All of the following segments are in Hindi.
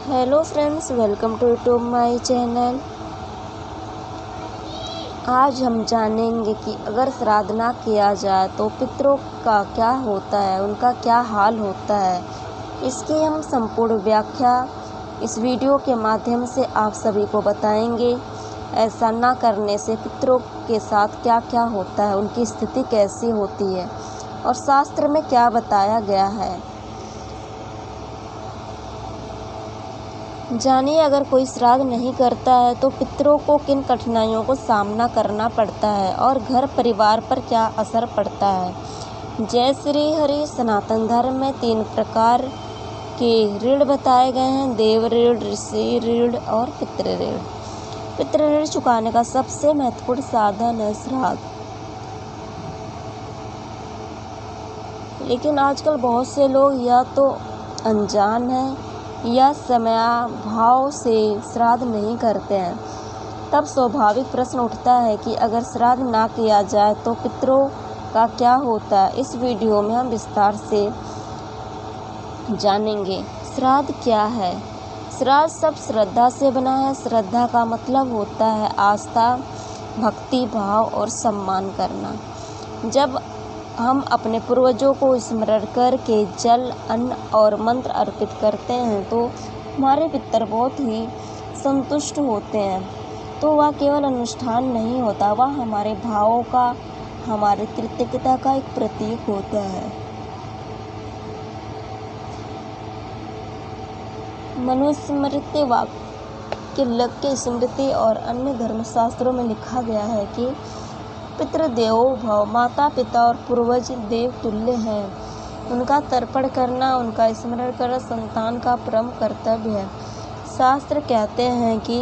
Hello friends, welcome to YouTube my channel. आज हम जानेंगे कि अगर श्राद्ध ना किया जाए तो पितरों का क्या होता है, उनका क्या हाल होता है। इसकी हम संपूर्ण व्याख्या इस वीडियो के माध्यम से आप सभी को बताएंगे। ऐसा ना करने से पितरों के साथ क्या क्या होता है, उनकी स्थिति कैसी होती है और शास्त्र में क्या बताया गया है। जानिए, अगर कोई श्राद्ध नहीं करता है तो पितरों को किन कठिनाइयों को सामना करना पड़ता है और घर परिवार पर क्या असर पड़ता है। जय श्री हरि। सनातन धर्म में 3 प्रकार के ऋण बताए गए हैं: देव ऋण, ऋषि ऋण और पितृ ऋण। पितृ ऋण चुकाने का सबसे महत्वपूर्ण साधन है श्राद्ध। लेकिन आजकल बहुत से लोग या तो अनजान हैं या समयाभाव से श्राद्ध नहीं करते हैं। तब स्वाभाविक प्रश्न उठता है कि अगर श्राद्ध ना किया जाए तो पितरों का क्या होता है। इस वीडियो में हम विस्तार से जानेंगे श्राद्ध क्या है। श्राद्ध सब श्रद्धा से बना है। श्रद्धा का मतलब होता है आस्था, भक्ति भाव और सम्मान करना। जब हम अपने पूर्वजों को स्मरण करके जल, अन्न और मंत्र अर्पित करते हैं तो हमारे पितर बहुत ही संतुष्ट होते हैं। तो वह केवल अनुष्ठान नहीं होता, वह हमारे भावों का, हमारे कृतज्ञता का एक प्रतीक होता है। मनुस्मृति वाक्य स्मृति और अन्य धर्मशास्त्रों में लिखा गया है कि पितृदेवो भव। माता पिता और पूर्वज देव तुल्य हैं। उनका तर्पण करना, उनका स्मरण करना संतान का परम कर्तव्य है। शास्त्र कहते हैं कि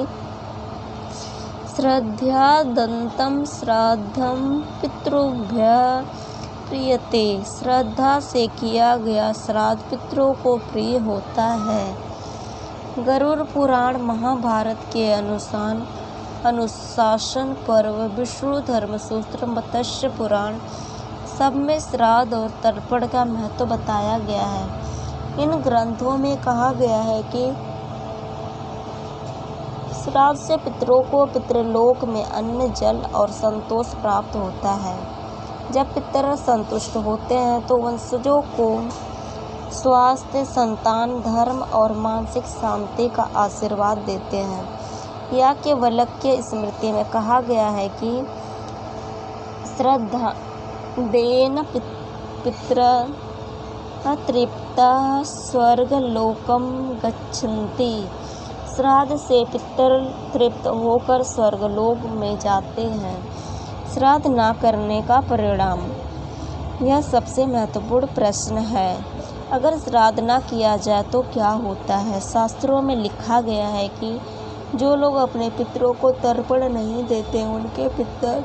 श्रद्धादन्तं श्राद्धं पितृभ्यः प्रीयते। श्रद्धा से किया गया श्राद्ध पितरों को प्रिय होता है। गरुड़ पुराण, महाभारत के अनुसार अनुशासन पर्व, विष्णु धर्मसूत्र, मत्स्य पुराण सब में श्राद्ध और तर्पण का महत्व बताया गया है। इन ग्रंथों में कहा गया है कि श्राद्ध से पितरों को पितृलोक में अन्न, जल और संतोष प्राप्त होता है। जब पितर संतुष्ट होते हैं तो वंशजों को स्वास्थ्य, संतान, धर्म और मानसिक शांति का आशीर्वाद देते हैं। याज्ञवल्क्य स्मृति में कहा गया है कि श्राद्धेन पितरः तृप्ताः स्वर्गलोकं गच्छन्ति। श्राद्ध से पितर तृप्त होकर स्वर्गलोक में जाते हैं। श्राद्ध न करने का परिणाम, यह सबसे महत्वपूर्ण प्रश्न है। अगर श्राद्ध न किया जाए तो क्या होता है। शास्त्रों में लिखा गया है कि जो लोग अपने पितरों को तर्पण नहीं देते, उनके पितर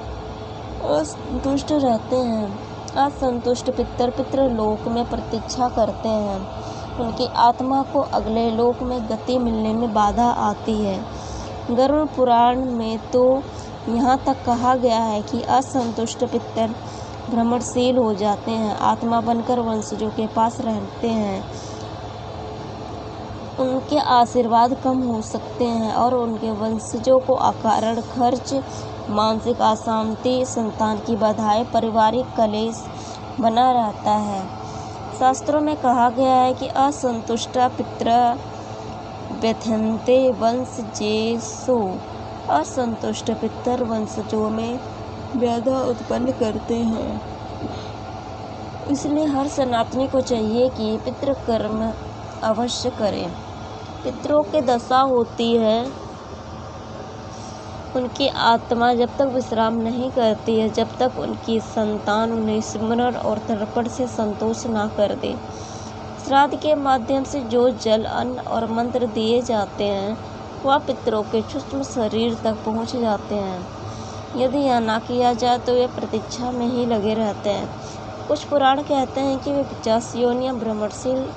असंतुष्ट रहते हैं। असंतुष्ट पितर पितृलोक में प्रतीक्षा करते हैं। उनकी आत्मा को अगले लोक में गति मिलने में बाधा आती है। गरुड़ पुराण में तो यहाँ तक कहा गया है कि असंतुष्ट पितर भ्रमणशील हो जाते हैं, आत्मा बनकर वंशजों के पास रहते हैं। उनके आशीर्वाद कम हो सकते हैं और उनके वंशजों को अकारण खर्च, मानसिक अशांति, संतान की बाधाएं, पारिवारिक कलेश बना रहता है। शास्त्रों में कहा गया है कि असंतुष्ट पितरः व्यथन्ते वंशजेषु। असंतुष्ट पितर वंशजों में व्यथा उत्पन्न करते हैं। इसलिए हर सनातनी को चाहिए कि पितृकर्म अवश्य करें। पितरों की दशा होती है, उनकी आत्मा जब तक विश्राम नहीं करती है, जब तक उनकी संतान उन्हें स्मरण और तर्पण से संतोष ना कर दे। श्राद्ध के माध्यम से जो जल, अन्न और मंत्र दिए जाते हैं वह पितरों के सूक्ष्म शरीर तक पहुंच जाते हैं। यदि यह ना किया जाए तो वे प्रतीक्षा में ही लगे रहते हैं। कुछ पुराण कहते हैं कि वे 50 योनि या भ्रमणशील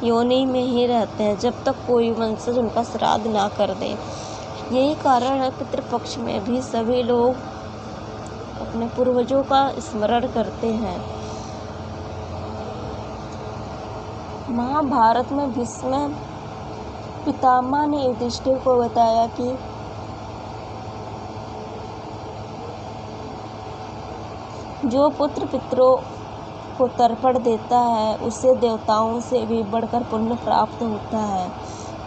योनि में ही रहते हैं जब तक कोई वंशज उनका श्राद्ध ना कर दे। यही कारण है पितृपक्ष में भी सभी लोग अपने पूर्वजों का स्मरण करते हैं। महाभारत में भीष्म पितामह ने युधिष्ठिर को बताया कि जो पुत्र पितरों को तर्पण देता है उसे देवताओं से भी बढ़कर पुण्य प्राप्त होता है।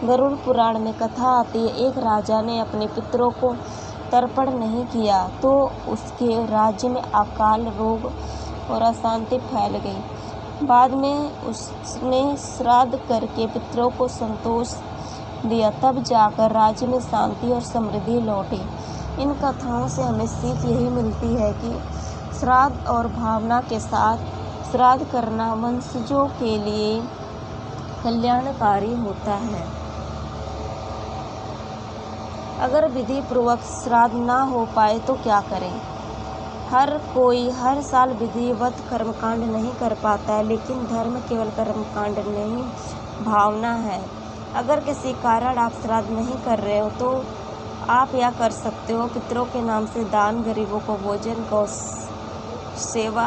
गरुड़ पुराण में कथा आती है, एक राजा ने अपने पितरों को तर्पण नहीं किया तो उसके राज्य में अकाल, रोग और अशांति फैल गई। बाद में उसने श्राद्ध करके पितरों को संतोष दिया, तब जाकर राज्य में शांति और समृद्धि लौटी। इन कथाओं से हमें सीख यही मिलती है कि श्राद्ध और भावना के साथ श्राद्ध करना वंशजों के लिए कल्याणकारी होता है। अगर विधि पूर्वक श्राद्ध ना हो पाए तो क्या करें? हर कोई हर साल विधिवत कर्मकांड नहीं कर पाता है, लेकिन धर्म केवल कर्मकांड नहीं, भावना है। अगर किसी कारण आप श्राद्ध नहीं कर रहे हो तो आप यह कर सकते हो, पितरों के नाम से दान, गरीबों को भोजन, गौ सेवा,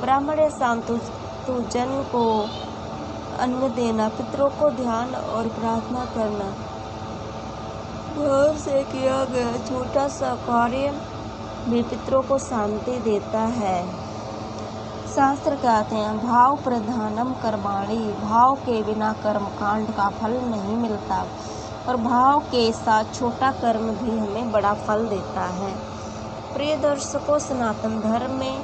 ब्राह्मण या साधु को अन्न देना, पितरों को ध्यान और प्रार्थना करना। भाव से किया गया छोटा सा कार्य भी पितरों को शांति देता है। शास्त्र कहते हैं, भाव प्रधानम कर्माणि, भाव के बिना कर्मकांड का फल नहीं मिलता और भाव के साथ छोटा कर्म भी हमें बड़ा फल देता है। प्रिय दर्शकों, सनातन धर्म में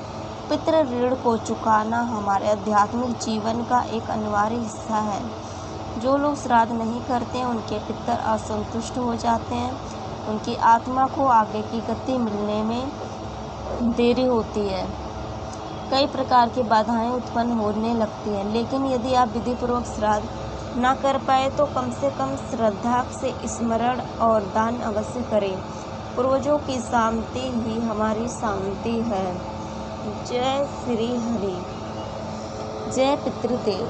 पितृ ऋण को चुकाना हमारे आध्यात्मिक जीवन का एक अनिवार्य हिस्सा है। जो लोग श्राद्ध नहीं करते हैं उनके पितर असंतुष्ट हो जाते हैं, उनकी आत्मा को आगे की गति मिलने में देरी होती है, कई प्रकार की बाधाएं उत्पन्न होने लगती हैं। लेकिन यदि आप विधि पूर्वक श्राद्ध ना कर पाए तो कम से कम श्रद्धा से स्मरण और दान अवश्य करें। पूर्वजों की शांति ही हमारी शांति है। जय श्री हरि, जय पितृदेव।